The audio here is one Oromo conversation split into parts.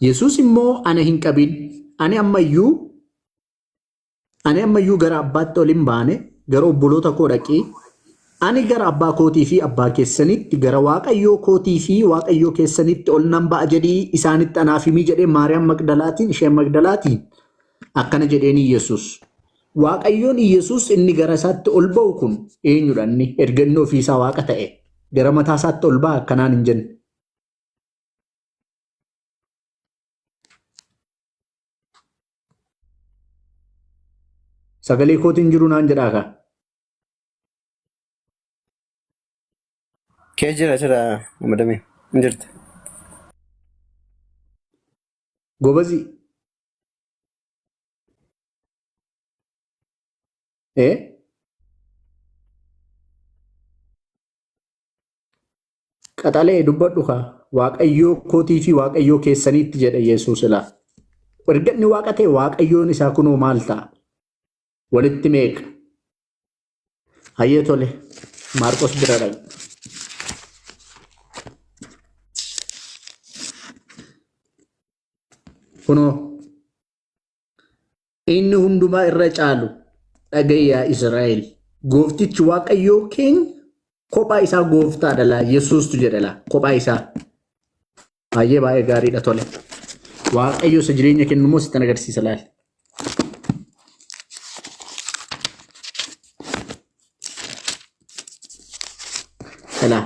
Yesus immoo ana hin qabin. Ani ammayyuu gara abbaatti ol hin baane gara obboloota koo dhaqee ani gara abbaa kootii fi abbaa keessanitti gara waaqayyoo kootii fi waaqayyoo keessanitti ol nan ba'a jedhii isaanitti anaaf himii jedhee Maariyaam Magdalaatiin isheen Magdalaatiin akkana jedheeni Yesus. Waaqayyoon Yesus inni gara isaatti ol ba'u kun eenyudha inni ergannoo ofii isaa waaqa ta'e gara mataa isaatti ol ba'a akkanaan hin jenne. Sagalee kootiin jiru naan jedhaa kaa. Kee jira madame injirta. Gobazii. Qaxalee dubbadhu kaa waaqayyoo kootii fi waaqayyoo keessanitti jedha Yesuus ilaa. Erganni waaqa ta'e waaqayyoon isaa kunoo maal ta'a? Walitti meeqa? Hayyee tole Maarqos bira dhaqu. Kunoo inni hundumaa irra caalu dhagayyaa Israa'el gooftichi waaqayyoo keenya kophaa isaa gooftaadha laa Yesuustu jedha laa kophaa isaa. Baay'ee gaariidha tole. Waaqayyo isa jireenya kennu immoo sitti agarsiisa laal. Laa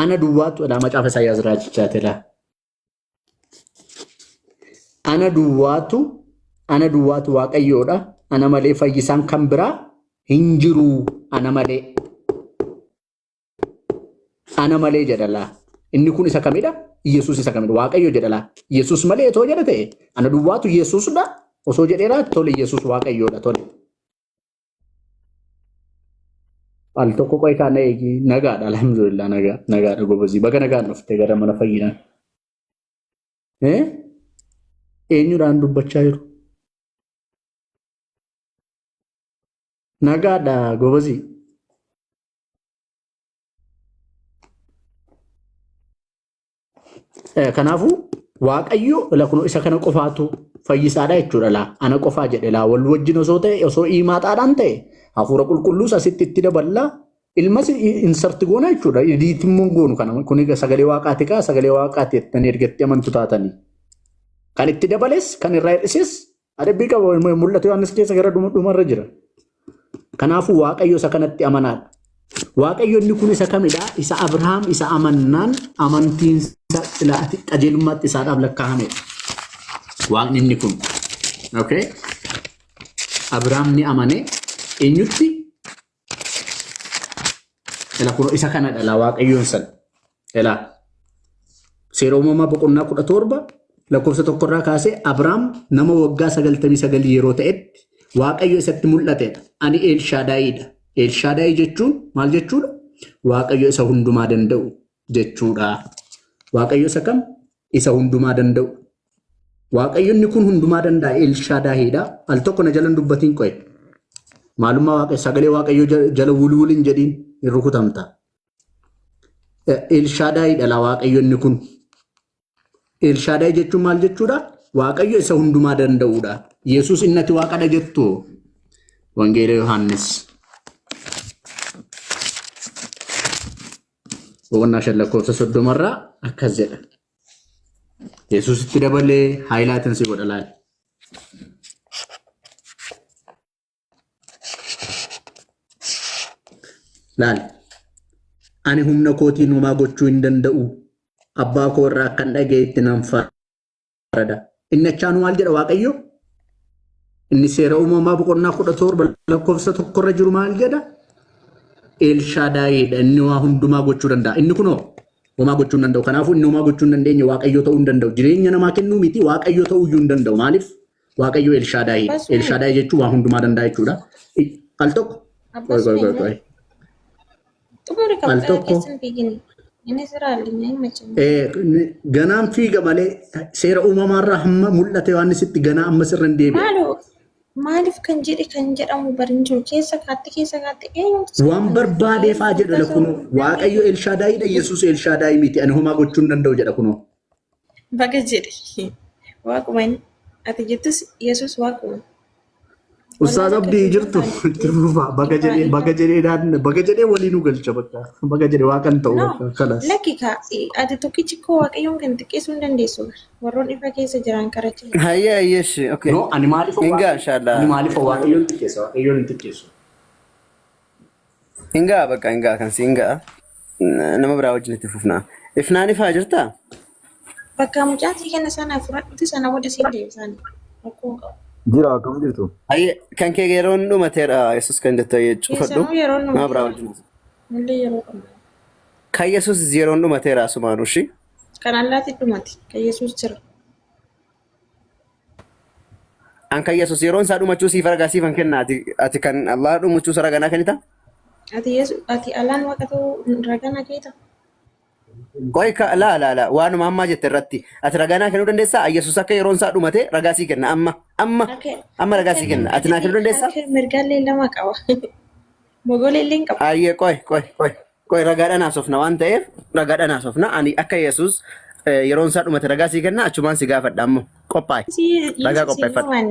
ana duwwaatu dha macaafa Isaayyaas raajichaate laa. Ana duwwaatu waaqayyoodha. Ana malee fayyisaan kan biraa hin jiru. Ana malee jedha laa. Inni kun isa kamidha? Yesuus isa kamidha? Waaqayyo jedha laa. Yesuus malee otoo jedha ta'e ana duwwaatu Yesuusdha. Osoo jedheera tole Yesuus waaqayyoodha tole. Al tokko qoy kana eegi nagaadha alhamdulillah nagaadha gobazii baga nagaan dhuftee gara mana fayyinaa. Eenyudhaan dubbachaa jiru? Nagaadha gobazii. Kanaafuu waaqayyo lakunoo isa kana qofaatu fayyisaadha jechuudha laa. Ana qofaa jedhe laa wal wajjin osoo ta'e osoo himaataadhaan ta'e hafuura qulqulluus asitti itti daballaa ilmas insarti goona jechuudha. Idiitimmoo goonu kana kun sagalee waaqaati kaa sagalee waaqaati jettanii ergatti amantu taatanii. Kan itti dabales kan irraa hir'ises adabbii qaba mul'atu Yohaannis keessa gara dhumarra jira. Kanaafuu waaqayyo isa kanatti amanaadha. Waaqayyo inni kun isa kamidha? Isa Abrahaam isa amannaan amantiin qajeelummaatti isaadhaaf lakkaa'amedha. Waaqni inni kun. Okay? Abrahaam ni amane eenyutti? Isa kanadha laa waaqayyoon san. Seera uumamaa boqonnaa 17 lakkoofsa tokkorraa kaasee Abrahaam nama waggaa 99 yeroo ta'etti waaqayyo isatti mul'atedha. Ani Elshaadaayidha. Elshaadaay jechuun maal jechuudha? Waaqayyo isa hundumaa danda'u jechuudha. Waaqayyo isa kam? Isa hundumaa danda'u. Waaqayyonni kun hundumaa danda'a Elshaadaayidha. Al tokko na jalan dubbatiin qo'e. Maalummaa waaqayyo sagalee waaqayyo jala wulwuliin jedhiin hin rukutamta. Elshaadaayidha laa waaqayyonni kun. Elshaadaay jechuun maal jechuudha? Waaqayyo isa hundumaa danda'uudha. Yesuus innati waaqadha jettu Wangeela Yohaannis. Boqonnaa 5:30 akkas jedha. Yesuus itti dabalee haayilaatiin si godha laal. Laal. Ani humna kootiin homaa gochuu hin danda'u. Abbaa koo irraa akkan dhagayetti nan farada. Inni achaan maal jedha waaqayyo? Inni seera uumamaa boqonnaa 17 lakkoofsa 1 jiru maal jedha? Elshaadaayidha. Inni waa hundumaa gochuu danda'a. Inni kunoo homaa gochuu hin danda'u. Kanaafuu inni homaa gochuu hin dandeenye waaqayyo ta'uu hin danda'u. Jireenya namaa kennuu miti waaqayyo ta'uu iyyuu hin danda'u. Maaliif? Waaqayyo Elshaadaayidha. Elshaadaay jechuun waa hundumaa danda'a jechuudha. Al tokko. Al tokko. Ganaan fiiga malee seera uumamaarraa hamma mul'ate Yohaannisitti ganaa ammas irra hin deebi'e. Maaliif kan jedhamu barin jiru keessa kaatti waan barbaadeefaa jedha kun waaqayyo Elshaadaayidha Yesuus Elshaadaay miti ani homaa gochuu hin danda'u jedha kunoo. Baga jedhe. Waaquma inni. Ati jettus Yesuus waaquma. Wallahi Ustaaz bakka Abdii jirtu jirtu taate itti fufaa baga jedhee walii nu galcha bakka baga jedhee waaqan ta'u No, bakka kanas. lakki ka ati tokkichi koo waaqayyoon kan xiqqeessuu hin dandeessu. Warroon ifa keessa jiran karachi. Hayya yes, okay. No ani maaliif Hinga inshallah. waaqayyoon xiqqeessa waaqayyoon hin xiqqeessu. Hinga bakka hinga kan si hinga. Nama biraa wajjin itti fufnaa. Ifnaan ifaa jirtaa? Bakka mucaan sii kenna sana fudhadhuti sana booda siin deebisan. Rakkoo qabu. Jira akkam jirtu? Hayya kan kee yeroon dhumateera Yesuus kan jettu cufadhu. Keessanuu yeroo Nama biraa nuti wajjin. mullee yeroo qabna. Kan Yesuus yeroon dhumateera asumaanu shi. Kan allaatti dhumati kan Yesuus jira. An kan Yesuus yeroon isaa dhumachuu siif argaasiifan kenna ati kan Allah dhumachuu saraganaa kennita? Ati alaan waaqa ta'uu ragana keeta. Qoy ka la waanuma ammaa jette irratti ati raganaa kennuu dandeessaa? Yesuus akka yeroon isaa dhumate ragaa sii kenna amma ragaa sii kenna. Ati naa kennuu dandeessaa? Akka mirgaallee lama qaba. Mogoleellee hin qaba. Ayyee qoy ragaadhaan haasofna waan ta'eef ragaadhaan haasofna ani akka Yesuus yeroon isaa dhumate ragaa sii kenna achumaan si gaafadha ammoo qophaa'e. Ragaa qopheeffadha.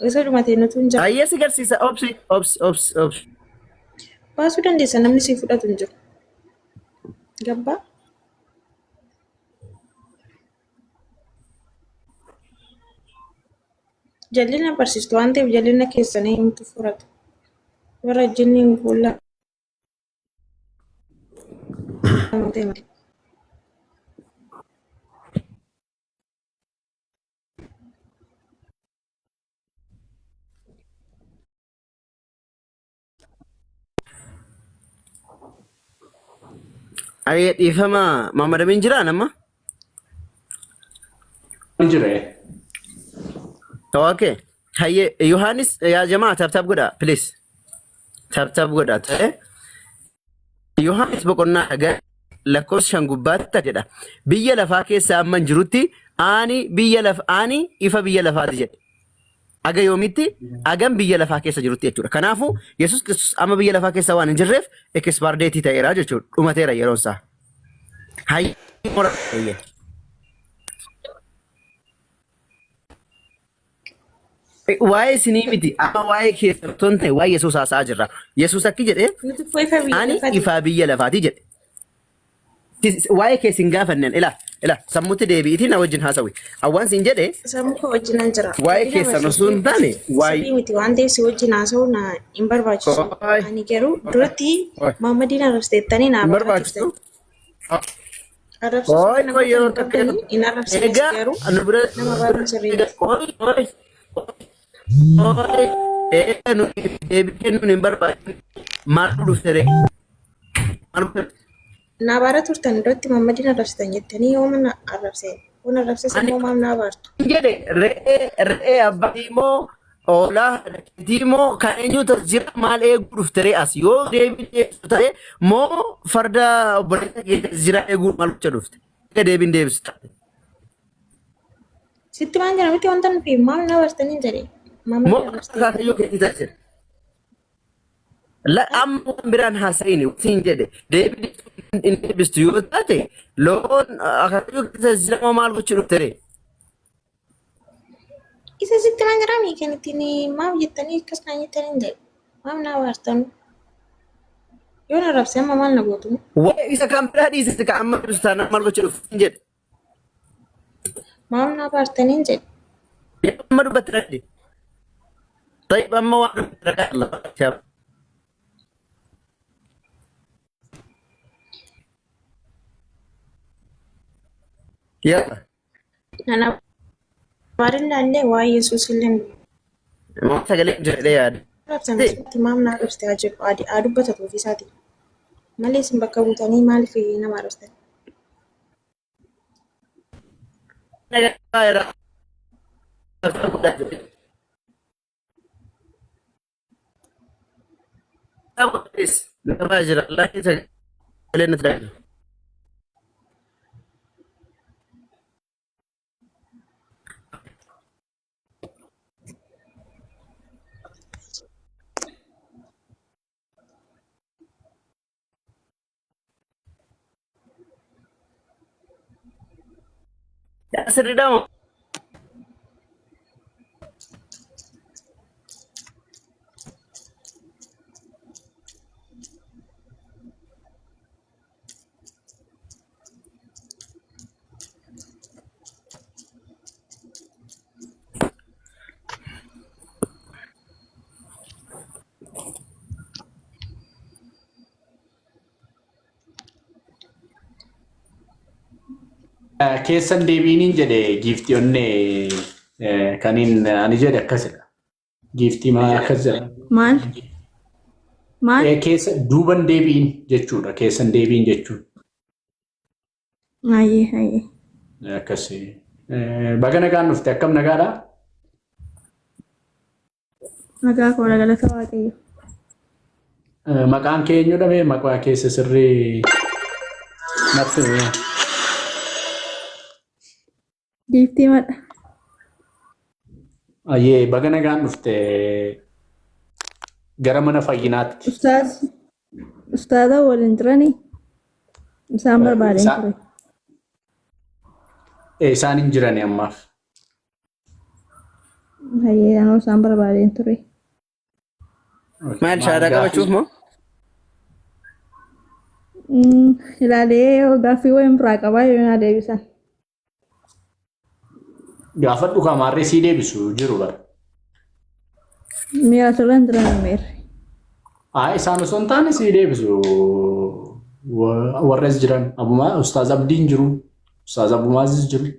Isa dhumatee nutu hin jiru. Ayyee si garsiisa obsi. Baasuu dandeessa namni si fudhatu hin jiru. Gabbaa. Jallina barsiistu waan ta'eef jallina keessanii himtu furatu. Warra jinni hin fuulla. Ayyee dhiifama Maamadamin jiraa nama? Injire. Okay. Hayyee Yohaanis yaa jamaa taabtaab godha please. Taabtaab godha ta'e. Yohaanis boqonnaa dhagaa lakkoofsa 5 gubbaatti jedha. Biyya lafaa keessa amman jirutti ani ifa biyya lafaati jedhe. Aga yoomitti agam biyya lafaa keessa jirutti jechuudha. Kanaafuu Yesuus Kiristoos amma biyya lafaa keessa waan hin jirreef ekispaardeetii ta'eera jechuudha. Dhumateera yeroon isaa. Hayyee. Waa'ee isinii miti amma waa'ee keessattoon ta'e waa'ee Yesuus haasaa jirra. Yesuus akki jedhee ani ifa biyya lafaati jedhe. Waa'ee keessin gaafannan ila sammuutti deebi'itii na wajjin haasawi. Awwaan sin jedhe sammuu koo wajjinan jira. waa'ee keessan osoo hin taane Waa'ee miti waan ta'eef si wajjin haasa'uu na hin barbaachisu. Ani garuu duratti Maamadiin arrabsiteettanii na barbaachisu. Arrabsiisuu yeroo takka hin arrabsiisu garuu nama baay'ee sirriidha. Deebii kennuun hin barbaadu. Maal dhuftere? Na baara turtan duratti Maamadiin arrabsitan jettanii yoo mana arrabseen kun arrabsiisan immoo maal na baartu. Jedhe re'ee abbaatii moo hoolaa dhaqiitii moo kan eenyutu jira maal eeguu dhuftere as yoo deebii deebisu ta'e moo farda obboleessa keessa jira eeguu maal gocha dhufte? Akka deebiin deebisu taate. Sitti waan jira miti wanta nufi maal na baartanii jedhee. Moo Maamadiin arrabsitan. akaakayyuu keetii taate. La amma waan biraan haasa'ini siin jedhe deebii hin deebistu yoo taate loon akaakayyuu keessa jira moo maal gocha dhuftere? Isa sitti waan jira mii kan ittiin maaf jettanii akkas naan jettanii jedhe. Maaf na baartan. Yoo na arrabse amma maal na gootu? Waa'ee isa kan biraa dhiisiste kan amma deebisu taanaan maal gocha dhufte hin jedhe. Maaf na baartanii jedhe. Yeroo amma dubbatti dhaqde. Tayyib amma waan dubbatti dhaqaa lafa. Yaa Nana baarin laallee waa'ee Yesuus illee moo sagalee jedhee yaada. arrabsan asitti maaf na arrabsite haa jedhu haa dubbatatu ofiisaati. Malee isin bakka buutanii maaliif nama arrabsitan? Nama jira laakiin sagalee natti dhaqna. Sirriidhamoo? Keessan deebiiniin jedhe giiftii onnee kaniin ani jedhe akkasidha. Giiftii maa akkas jedha. Maal? Maal? Keessa duuban deebiin jechuudha. Keessan deebiin jechuudha. Hayyee. Akkasii. Baga nagaan dhufte akkam nagaadhaa? Nagaa koo galata Waaqayyo. Maqaan kee eenyudha mee? Maqaa keessa sirrii natti himi. Giiftii madha. Ayyee baga nagaan dhufte gara mana fayyinaatti. Ustaaza waliin jiranii? Isaan barbaadeen ture. Isaan hin jirani ammaaf. Hayyee anoo isaan barbaadeen ture. Maal shaadaa qabachuuf moo? Ilaalee gaaffii wayiin biraa qabaa yoo na deebisan. Gaafadhu kamaarree sii deebisu jiru bara. Mi'a asirran jiran meerre. Isaan osoo hin taane sii deebisu warras jiran. Abumaa Ustaaz Abdiin jiru. Ustaaz Abumaazis jiru.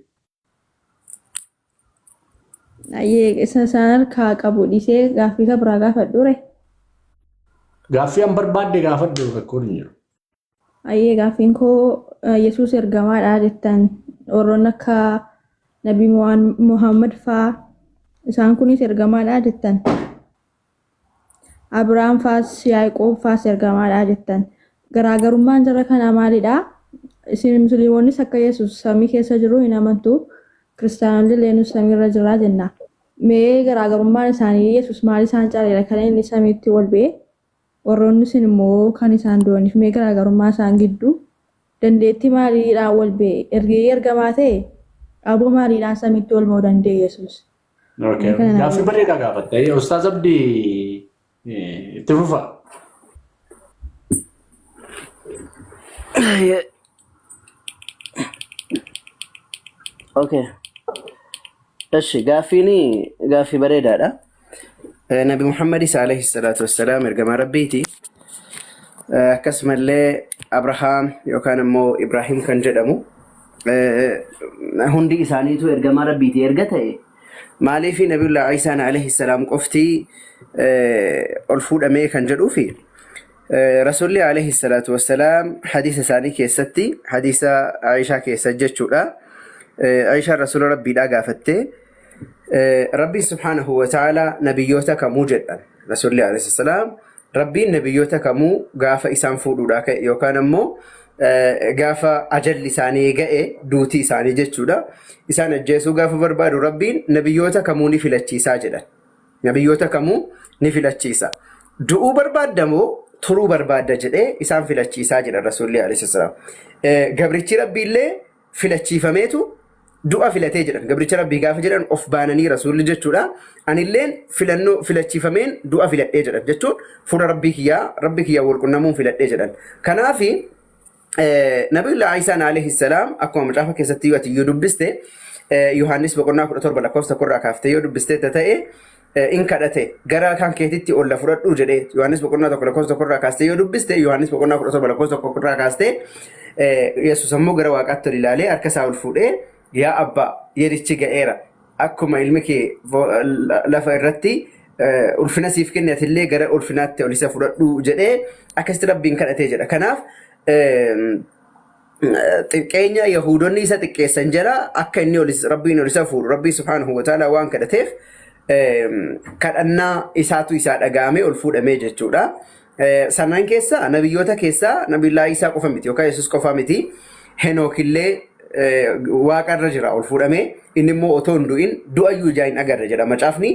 Hayyee isaan harkaa qabu dhiisee gaaffii kan biraa gaafadhuure. Gaaffii an barbaadde gaafadhu rakkoon hin jiru. Hayyee gaaffiin koo Yesuus ergamaadha jettan warroonni akka Nabi Muhammad fa'aa isaan kunis ergamaadha jettan. Abrahaam fa'aas Yaaqoob fa'aas ergamaadha jettan. Garaagarummaan jara kanaa maalidha? Isin musliimoonnis akka Yesuus samii keessa jiru hin amantu. Kiristaanonni illee samiirra jira jenna. Mee garaagarummaan isaanii Yesuus maal isaan caaleera kan inni samiitti ol ba'e? Warroonni isin immoo kan isaan du'aniif mee garaagarummaa isaan gidduu dandeettii maaliidhaan ol ba'e? Ergamaa ta'e aboo maaliidhaan samiitti ol ba'uu danda'e Yesuus? Gaaffii bareedaa gaafatte. Ustaaz Abdii itti fufa. Okay. Eshi gaaffii bareedaadha. Nabi Muhammadis alayhi salaatu wassalaam ergamaa rabbiiti. Akkasumallee Abrahaam yookaan immoo Ibrahim kan jedhamu hundi isaaniitu ergamaa rabbiiti. Erga ta'e maaliif Nabiyullah Isaan alayhi salaam qofti ol fuudhamee kan jedhuufi Rasulli alayhi salaatu wassalaam hadiisa isaanii keessatti hadiisa Aishaa keessa jechuudha. Aishaa Rasuula Rabbiidhaa gaafattee Rabbiin subhaanahu wa ta'ala nabiyyoota kamuu jedhan Rasulli alayhi salaam Rabbiin nabiyyoota kamuu gaafa isaan fuudhuudhaa ka'e yookaan ammoo gaafa ajalli isaanii ga'e duutii isaanii jechuudha. Isaan ajjeesuu gaafa barbaadu Rabbiin nabiyyoota kamuu ni filachiisaa jedhan. Nabiyyoota kamuu ni filachiisa. Du'uu barbaaddamoo turuu barbaadda jedhee isaan filachiisaa jedhan Rasulli alayhi salaam. Gabrichi Rabbiillee filachiifameetu du'a filatee jedhan. Gabricha Rabbii gaafa jedhan of baananii Rasulli jechuudha. Anilleen filannoo filachiifameen du'a filadhee jedhan jechuun fuula Rabbii kiyyaa walqunnamuun filadhee jedhan. Kanaafi Nabiyullah Isaan alayhi salaam akkuma macaafa keessatti yoo dubbiste Yohaannis boqonnaa 17 lakkoofsa 1 kaaftee yoo dubbiste ta'e in kadhate gara kan keetitti olla fudhadhu jedhee Yohaannis boqonnaa 1 lakkoofsa 1 kaastee yoo dubbiste Yohaannis boqonnaa 17 lakkoofsa 1 kaastee Yesuus ammoo gara waaqaatti ol ilaalee harka isaa ol fuudhee yaa abbaa yerichi ga'eera akkuma ilmi kee lafa irratti ulfina siif kennatillee gara ulfinaatti ol isa fudhadhu jedhee akkasitti Rabbiin kadhatee jedha. Kanaaf xiqqeenya Yahuudonni isa xiqqeessan jira akka inni Rabbiin ol isa fuudhu Rabbii subhaanahu wa ta'ala waan kadhateef kadhannaa isaatu isaa dhaga'amee ol fuudhamee jechuudha. Sanaan keessa nabiyyoota keessaa Nabiyullah Isaa qofa miti yookaan Yesuus qofa miti. Henookillee waaqarra jira ol fuudhamee inni immoo otoo hin du'in du'ayyuu ijaa hin agarre jedha macaafni.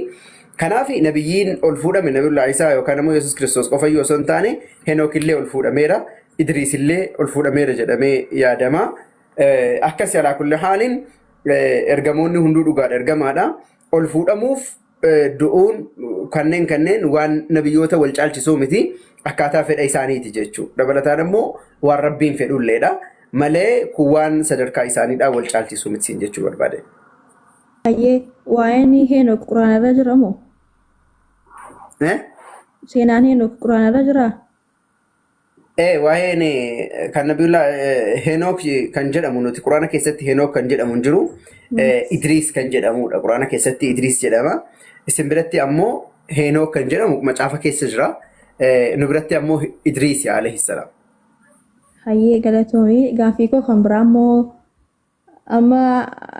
Kanaaf nabiyyiin ol fuudhame Nabiyullah Isaa yookaan immoo Yesuus Kiristoos qofayyuu osoo hin taane Henookillee ol fuudhameera. Idriisillee ol fuudhameera jedhamee yaadama. Akkas alaa kulli haaliin ergamoonni hunduu dhugaadha ergamaadha ol fuudhamuuf du'uun kanneen waan nabiyyoota wal caalchisuu miti akkaataa fedha isaaniiti jechuudha. Dabalataan immoo waan rabbiin fedhulleedha malee kun waan sadarkaa isaaniidhaan wal caalchisuu miti jechuu barbaade. Ayyee waa'een Heenok quraanarra jira moo? Seenaan Heenok quraanarra jiraa? Waa'een kan nabiyullah Heenok kan jedhamu nuti quraana keessatti Heenok kan jedhamu hin jiru. Idriis kan jedhamudha. Quraana keessatti Idriis jedhama. Isin biratti ammoo Heenok kan jedhamu macaafa keessa jira. Nu biratti ammoo Idriis alayhi salaam. Hayyee galatoomii gaaffii koo kan biraa immoo amma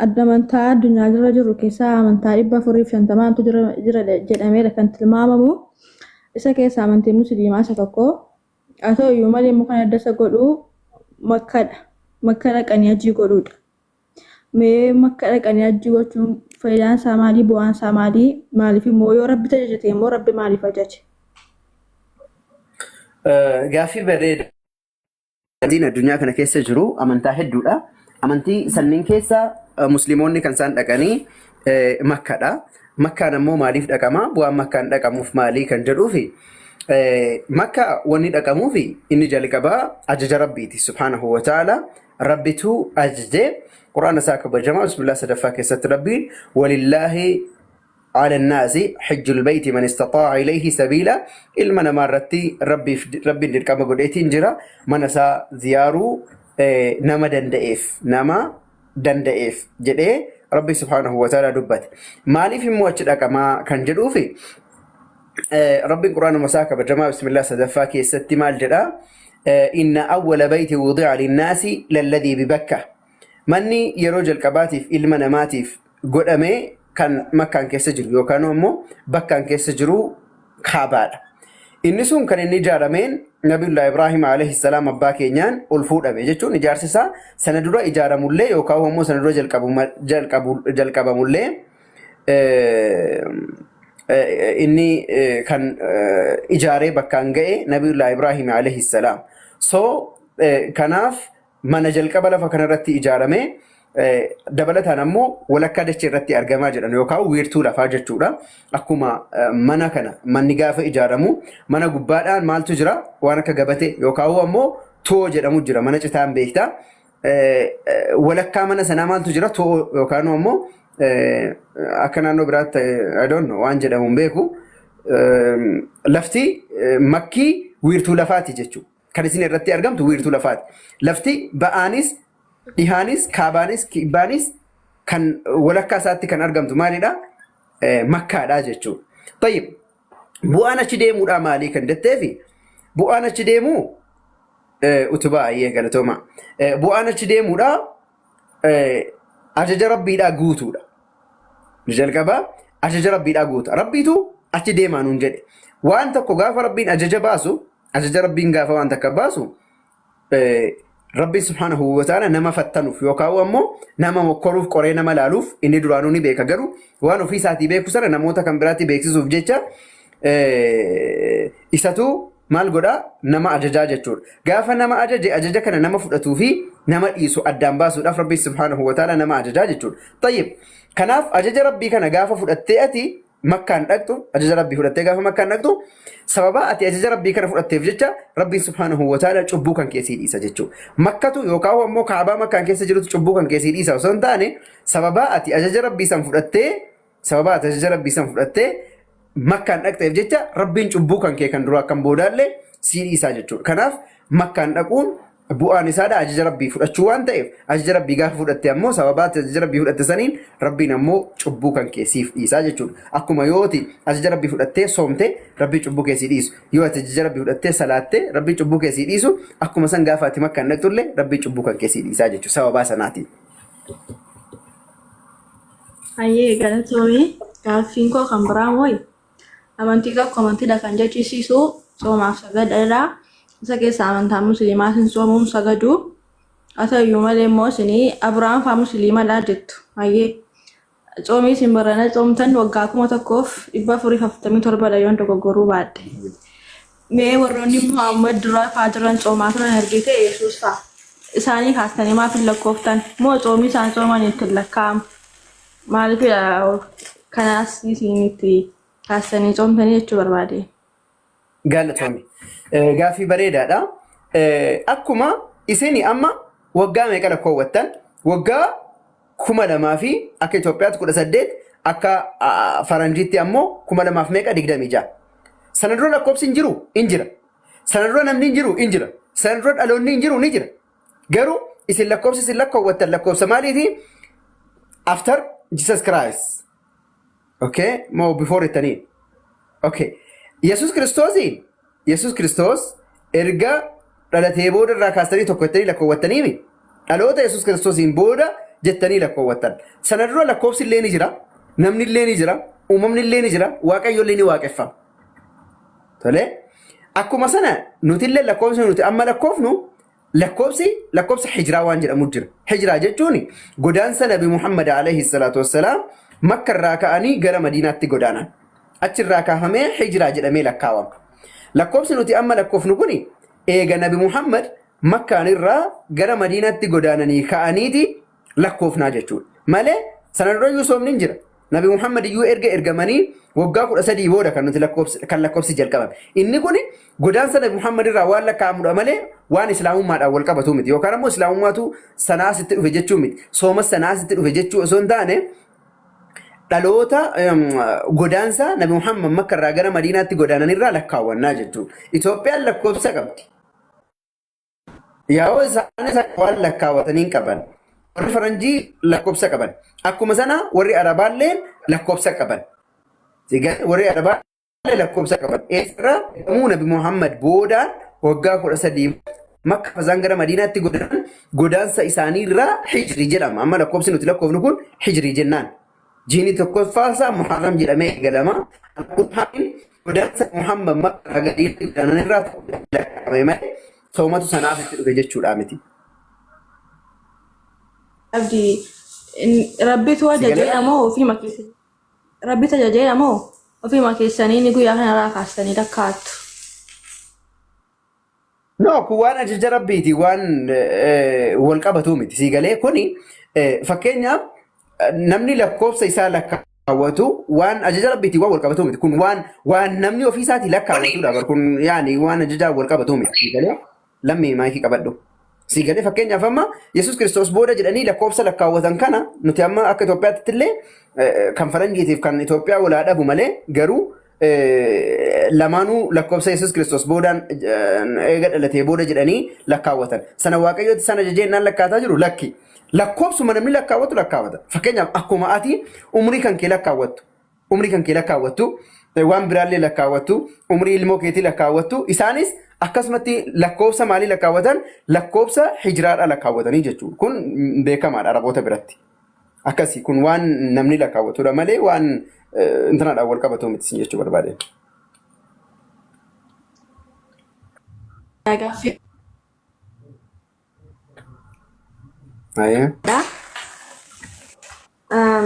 amantaa addunyaa irra jiru keessaa amantaa 450tu jira jedhameera kan tilmaamamu. Isa keessaa amantiin musliimaa isa tokko. Haa ta'u iyyuu malee immoo kan adda isa godhu Makkaadha. Makka dhaqanii hajjii godhuudha. Mee Makka dhaqanii hajjii gochuun faayidaan isaa maalii? Bu'aan isaa maalii? Maaliif immoo yoo Rabbi tajaajilte immoo Rabbi maaliif ajaje? Gaaffii bareeda. Addunyaa kana keessa jiru amantaa hedduudha. Amantii sanniin keessa musliimoonni kan isaan dhaqanii Makkaadha. Makkaan ammoo maaliif dhaqama? Bu'aan Makkaan dhaqamuuf maalii kan jedhuufi Makka wanni dhaqamuufi inni jalqabaa ajaja Rabbiiti subhaanahu wa ta'ala. Rabbitu ajajee Quraana isaa kabajamaa bismillah sadaffaa keessatti Rabbiin walillaahi على الناس حج البيت من استطاع إليه سبيلا إلما نمارتي ربي دركما قديتين جرا منسا زيارو نما دندئف جدي ربي سبحانه وتعالى دبت مالي في موجد أكما كان جدو في ربي القرآن مساكة بجماعة بسم الله سدفاكي ستمال جدا إن أول بيت وضع للناس للذي ببكة مني يروج الكباتف إلما نماتف قد أمي kan makkaan keessa jiru yookaan immoo bakkaan keessa jiru kaabaadha. Inni sun kan inni ijaarameen Nabiyullah Ibrahim alayhi salaam abbaa keenyaan ol fuudhame jechuun ijaarsi isaa sana dura ijaaramullee yookaan immoo sana dura jalqabamullee inni kan ijaaree bakkaan ga'e Nabiyullah Ibrahim alayhi salaam. So kanaaf mana jalqaba lafa kanarratti ijaaramee dabalataan ammoo walakkaa dachee irratti argamaa jedhan yookaan wiirtuu lafaa jechuudha. Akkuma mana kana manni gaafa ijaaramu mana gubbaadhaan maaltu jira waan akka gabatee yookaan ammoo too jedhamu jira mana citaan beektaa. Walakkaa mana sanaa maaltu jira too yookaan ammoo akka naannoo biraatti I don't know waan jedhamu beeku lafti makkii wiirtuu lafaati jechuudha. Kan isin irratti argamtu wiirtuu lafaati. Lafti ba'aanis dhihaanis kaabaanis kibbaanis kan walakkaa isaatti kan argamtu maalidha? Makkaadha jechuudha. Tayyib bu'aan achi deemuudha maalii kan jetteefi bu'aan achi deemuu utubaa ayyee galatooma. Bu'aan achi deemuudha ajaja rabbiidhaa guutuudha. Jalqabaa ajaja rabbiidhaa guuta. Rabbiitu achi deemaa nuun jedhe. Waan tokko gaafa rabbiin ajaja baasu ajaja rabbiin gaafa waan takka baasu Rabbi subhanahu wa ta'ala nama fattanuuf yookaan ammoo nama mokkoruuf qoree nama laaluuf inni duraanuu ni beeka garuu waan ofii isaatii beeku sana namoota kan biraatti beeksisuuf jecha isatu maal godhaa nama ajajaa jechuudha. Gaafa nama ajaja kana nama fudhatuu fi nama dhiisu addaan baasuudhaaf Rabbi subhanahu wa ta'ala nama ajajaa jechuudha. Tayyib kanaaf ajaja rabbii kana gaafa fudhattee ati makkaan dhaqxu ajaja rabbii fudhattee gaafa makkaan dhaqxu sababa ati ajaja rabbii kana fudhatteef jecha Rabbiin subhanahu wa ta'ala cubbuu kan keessii dhiisa jechuudha. Makkatu yookaan ammoo kaabaa makkaan keessa jirutu cubbuu kan keessii dhiisa osoo hin taane sababa ati ajaja rabbii san fudhattee makkaan dhaqxeef jecha Rabbiin cubbuu kan kee kan duraa kan boodaallee sii dhiisa jechuudha. Kanaaf makkaan dhaquun bu'aan isaadha ajaja rabbii fudhachuu waan ta'eef ajaja rabbii gaafa fudhatte ammoo sababa ajaja rabbii fudhatte saniin Rabbiin ammoo cubbuu kan keessiif dhiisaa jechuudha. Akkuma yooti ajaja rabbii fudhattee soomte Rabbii cubbuu keessii dhiisu. Yoo ati ajaja rabbii fudhattee salaatte Rabbii cubbuu keessii dhiisu akkuma san gaafa ati makkaan dhaqxullee Rabbii cubbuu kan keessii dhiisaa jechuudha sababaa sanaatiin. Hayyee galatoomii gaaffiin koo kan biraa mooyi amantii tokko amantiidha kan jechisiisu soomaaf sagadadha. Isa keessaa amantaa musliimaatiin soomuun sagadu haa ta'u iyyuu malee immoo isinii Abiraam fa'aa musliimadha jettu. Hayyee Coomii isin barana coomtan waggaa 1447 yoon dogoggoruu baadhe. Mee warroonni Muhammad dura fa'aa jiran coomaa turan argite Yesuus fa'a. isaanii kaastanii maaf hin lakkooftan moo xoomii isaan xoomanitti hin lakkaa'amu maaliifidha kanaas isinitti kaastanii xoomtanii jechuu barbaade. Galatoomii gaaffii bareedaadha. Akkuma isin amma waggaa meeqa lakkoowwattan waggaa 2000 fi akka Itoophiyaatti 18 akka faranjiitti ammoo 2000 meeqa 26. Sana dura lakkoofsi hin jiru hin jira. Sana dura namni hin jiru hin jira. Sana dura dhaloonni hin jiru ni jira. Garuu isin lakkoofsi isin lakkoowwattan lakkoofsa maaliiti? After Jesus Christ. Okay? Moo before ittanii. Okay. Yesus Kiristoos erga dhalatee booda irraa kaastanii tokko jettanii lakkoowwattaniimi. Dhaloota Yesus Kiristoosiin booda jettanii lakkoowwattan. Sana dura lakkoofsi illee ni jira. Namni illee ni jira. Uumamni illee ni jira. Waaqayyo illee ni waaqeffama. Tole? Akkuma sana nuti illee lakkoofsi nuti amma lakkoofnu lakkoofsa hijiraa waan jedhamu jira. Hijiraa jechuun godaansa Nabi Muhammad alayhi salaatu wassalaam Makka irraa ka'anii gara Madiinaatti godaanan. Achirraa kaafamee hijiraa jedhamee lakkaawama. Lakkoofsi nuti amma lakkoofnu kun eega Nabi Muhammad Makkaan irraa gara Madiinaatti godaananii ka'aniiti lakkoofnaa jechuudha. Malee sana dura iyyuu soomni hin jira. Nabi Muhammad iyyuu ergamanii waggaa 13 booda kan nuti lakkoofsi jalqabame. Inni kun godaansa Nabi Muhammad irraa waan lakkaa'amudha malee waan islaamummaadhaan wal qabatu miti. Yookaan ammoo islaamummaatu sanaasitti dhufe jechuu miti. Soomas sanaasitti dhufe jechuu osoo hin taane dhaloota godaansa Nabi Muhammad Makka irraa gara Madiinaatti godaanan irraa lakkaawwannaa jechuudha. Itoophiyaan lakkoofsa qabdi. Yaa'oo isaanis waan lakkaawwatanii qaban. Warri faranjii lakkoofsa qaban. Akkuma sana warri arabaallee lakkoofsa qaban. Warri arabaallee lakkoofsa qaban. Eesirraa Nabi Muhammad boodaan waggaa 13 Makka fasaan gara Madiinaatti godaanan godaansa isaanii irraa hijirii jedhama. Amma lakkoofsi nuti lakkoofnu kun hijirii jennaan. Jiini tokkoffaasaa Muharram jedhamee eegalama. Alqur'aan godaansa Muhammad Makka irraa gadiitti godaanan irraa lakkaa'ame malee soomatu sanaaf itti dhufe jechuudha miti. Abdi rabbitu ajajeedha moo ofii makeessanii? Rabbitu ajajeedha moo ofii makeessanii ni guyyaa kanarraa kaastanii lakkaa'attu? No, kun waan ajaja rabbiiti waan wal qabatu miti. Siigalee kuni fakkeenyaaf namni lakkoofsa isaa lakkaawwatu waan ajaja rabbiiti waan wal qabatu miti. Kun waan namni ofii isaatii lakkaawwatudha. Kun yaani waan ajaja wal qabatu miti. Siigalee lammii maayikii qabadhu. Siigalee fakkeenyaaf amma Yesus Kiristoos booda jedhanii lakkoofsa lakkaawwatan kana nuti amma akka Itoophiyaatti illee kan faranjiitiif kan Itoophiyaa walaa dhabu malee garuu lamaanuu lakkoofsa Yesus Kiristoos boodaan eega dhalatee booda jedhanii lakkaawwatan. Sana waaqayyooti sana jajeenyaan lakkaataa jiru lakki. Lakkoofsuma namni lakkaawwatu lakkaawwata. Fakkeenyaaf akkuma ati umrii kan kee lakkaawwattu. Umrii kan kee lakkaawwattu. Waan biraallee lakkaawwattu. Umrii ilmoo keetii lakkaawwattu. Isaanis akkasumatti lakkoofsa maalii lakkaawwatan? Lakkoofsa hijiraadhaa lakkaawwatanii jechuudha. Kun beekamaadha Araboota biratti. Akkasii kun waan namni lakkaawwatudha malee waan intanaadhaan wal qabatu miti jechuu barbaade.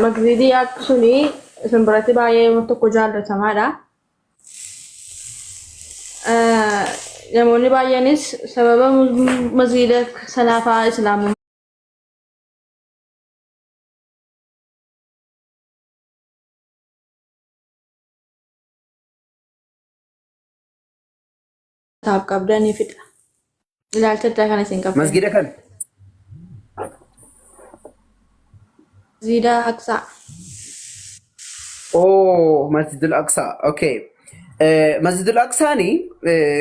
Magriidii suni isin biratti baay'ee tokko jaallatamaadha. Namoonni baay'eenis sababa masgiida sanaafaa islaamummaa taaf qabdaniifidha. Ilaalcha addaa kan isin qabdan. Masgiida kan? Masgiida Aqsaa. Oh, Masjidul Aqsaa. Okay. Masjidul Aqsaani